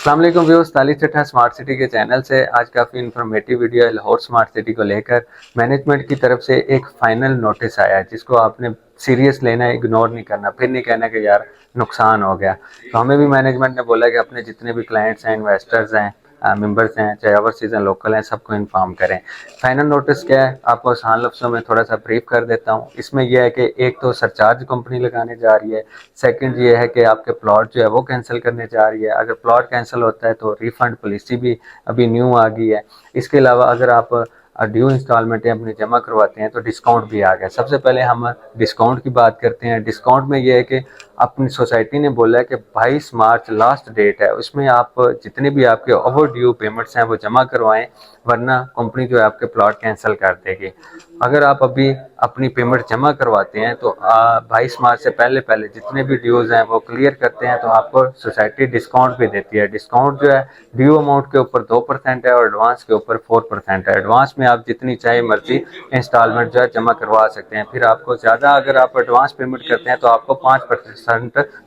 अस्सलाम वालेकुम व्यूअर्स, ताली चट्टा स्मार्ट सिटी के चैनल से आज काफ़ी इन्फॉर्मेटिव वीडियो है लाहौर स्मार्ट सिटी को लेकर। मैनेजमेंट की तरफ से एक फाइनल नोटिस आया है जिसको आपने सीरियस लेना है, इग्नोर नहीं करना, फिर नहीं कहना कि यार नुकसान हो गया। तो हमें भी मैनेजमेंट ने बोला कि अपने जितने भी क्लाइंट्स हैं, इन्वेस्टर्स हैं, मेंबर्स हैं, चाहे ओवरसीज हैं, लोकल हैं, सबको इन्फॉर्म करें। फाइनल नोटिस क्या है, आपको आसान लफ्ज़ों में थोड़ा सा ब्रीफ कर देता हूँ। इसमें यह है कि एक तो सरचार्ज कंपनी लगाने जा रही है, सेकंड ये है कि आपके प्लॉट जो है वो कैंसिल करने जा रही है। अगर प्लॉट कैंसिल होता है तो रिफंड पॉलिसी भी अभी न्यू आ गई है। इसके अलावा अगर आप ड्यू इंस्टॉलमेंटें अपनी जमा करवाते हैं तो डिस्काउंट भी आ गया। सबसे पहले हम डिस्काउंट की बात करते हैं। डिस्काउंट में ये है कि अपनी सोसाइटी ने बोला है कि 22 मार्च लास्ट डेट है, उसमें आप जितने भी आपके ओवर ड्यू पेमेंट्स हैं वो जमा करवाएं, वरना कंपनी जो है आपके प्लॉट कैंसिल कर देगी। अगर आप अभी अपनी पेमेंट जमा करवाते हैं तो 22 मार्च से पहले पहले जितने भी ड्यूज हैं वो क्लियर करते हैं तो आपको सोसाइटी डिस्काउंट भी देती है। डिस्काउंट जो है ड्यू अमाउंट के ऊपर 2% है और एडवांस के ऊपर 4% है। एडवांस में आप जितनी चाहे मर्जी इंस्टॉलमेंट जो है जमा करवा सकते हैं। फिर आपको ज़्यादा अगर आप एडवांस पेमेंट करते हैं तो आपको 5%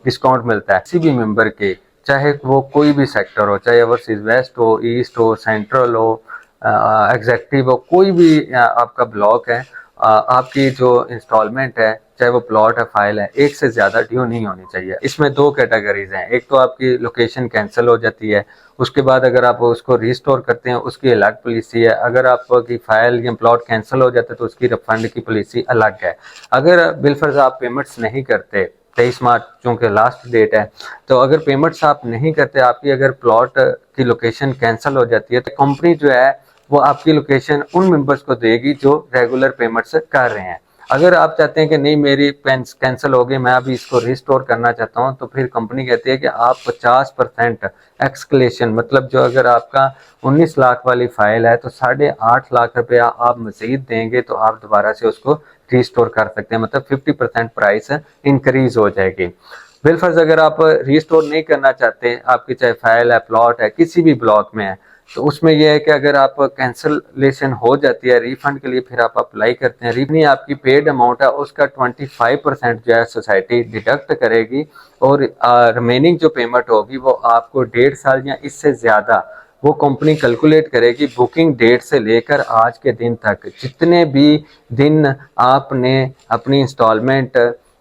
डिस्काउंट मिलता है। किसी भी मेंबर के, चाहे वो कोई भी सेक्टर हो, चाहे ओवरसीज वेस्ट हो, ईस्ट हो, सेंट्रल हो, एग्जेक्टिव हो, कोई भी आपका ब्लॉक है, आपकी जो इंस्टॉलमेंट है, चाहे वो प्लॉट है, फाइल है, एक से ज़्यादा ड्यू नहीं होनी चाहिए। इसमें दो कैटेगरीज हैं। एक तो आपकी लोकेशन कैंसिल हो जाती है, उसके बाद अगर आप उसको रिस्टोर करते हैं उसकी अलग पॉलिसी है। अगर आपकी फाइल या प्लॉट कैंसिल हो जाता है तो उसकी रिफंड की पॉलिसी अलग है। अगर बिलफर्ज आप पेमेंट्स नहीं करते, 23 मार्च चूँकि लास्ट डेट है, तो अगर पेमेंट्स आप नहीं करते, आपकी अगर प्लॉट की लोकेशन कैंसिल हो जाती है तो कंपनी जो है वो आपकी लोकेशन उन मेंबर्स को देगी जो रेगुलर पेमेंट्स कर रहे हैं। अगर आप चाहते हैं कि नहीं मेरी कैंसिल हो गई, मैं अभी इसको रिस्टोर करना चाहता हूं, तो फिर कंपनी कहती है कि आप 50% एक्सक्लेशन, मतलब जो अगर आपका 19 लाख वाली फाइल है तो 8.5 लाख रुपया आप मजीद देंगे तो आप दोबारा से उसको रिस्टोर कर सकते हैं। मतलब 50% प्राइस इंक्रीज हो जाएगी। बिलफर्ज अगर आप रिस्टोर नहीं करना चाहते, आपकी चाहे फाइल है, प्लॉट है, किसी भी ब्लॉक में है, तो उसमें यह है कि अगर आप कैंसिलेशन हो जाती है रिफंड के लिए, फिर आप अप्लाई करते हैं, रिफंड आपकी पेड अमाउंट है उसका 25% जो है सोसाइटी डिडक्ट करेगी और रिमेनिंग जो पेमेंट होगी वो आपको 1.5 साल या इससे ज़्यादा वो कंपनी कैलकुलेट करेगी बुकिंग डेट से लेकर आज के दिन तक। जितने भी दिन आपने अपनी इंस्टॉलमेंट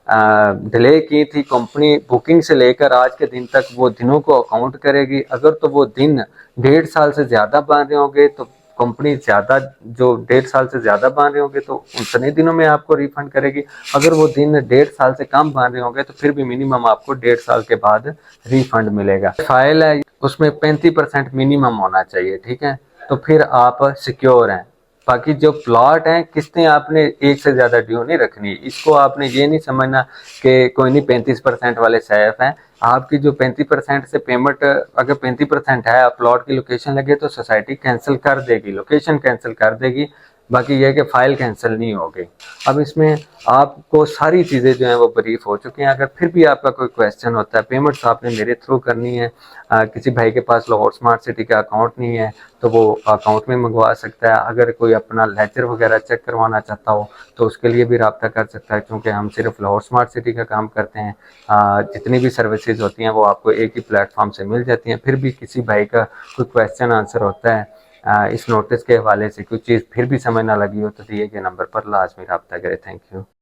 डिले की थी, कंपनी बुकिंग से लेकर आज के दिन तक वो दिनों को अकाउंट करेगी। अगर तो वो दिन 1.5 साल से ज़्यादा बन रहे होंगे तो कंपनी ज़्यादा, जो 1.5 साल से ज़्यादा बन रहे होंगे तो उतने दिनों में आपको रिफंड करेगी। अगर वो दिन 1.5 साल से कम बन रहे होंगे तो फिर भी मिनिमम आपको 1.5 साल के बाद रिफंड मिलेगा। फाइल है उसमें 35% मिनिमम होना चाहिए, ठीक है, तो फिर आप सिक्योर हैं। बाकी जो प्लॉट हैं, किस्तें आपने एक से ज़्यादा ड्यू नहीं रखनी। इसको आपने ये नहीं समझना कि कोई नहीं 35% वाले सेफ हैं। आपकी जो 35% से पेमेंट, अगर 35% है, प्लॉट की लोकेशन लगे तो सोसाइटी कैंसिल कर देगी, लोकेशन कैंसिल कर देगी। बाकी यह है कि फ़ाइल कैंसिल नहीं होगी। अब इसमें आपको सारी चीज़ें जो हैं वो ब्रीफ हो चुकी हैं। अगर फिर भी आपका कोई क्वेश्चन होता है, पेमेंट्स आपने मेरे थ्रू करनी है, किसी भाई के पास लाहौर स्मार्ट सिटी का अकाउंट नहीं है तो वो अकाउंट में मंगवा सकता है। अगर कोई अपना लेजर वगैरह चेक करवाना चाहता हो तो उसके लिए भी रब्ता कर सकता है, क्योंकि हम सिर्फ लाहौर स्मार्ट सिटी का काम करते हैं। जितनी भी सर्विसेज होती हैं वो आपको एक ही प्लेटफॉर्म से मिल जाती हैं। फिर भी किसी भाई का कोई क्वेश्चन आंसर होता है इस नोटिस के हवाले से, कोई चीज़ फिर भी समझ ना लगी हो तो दिए गए नंबर पर लाजमी रब्ता करें। Thank you.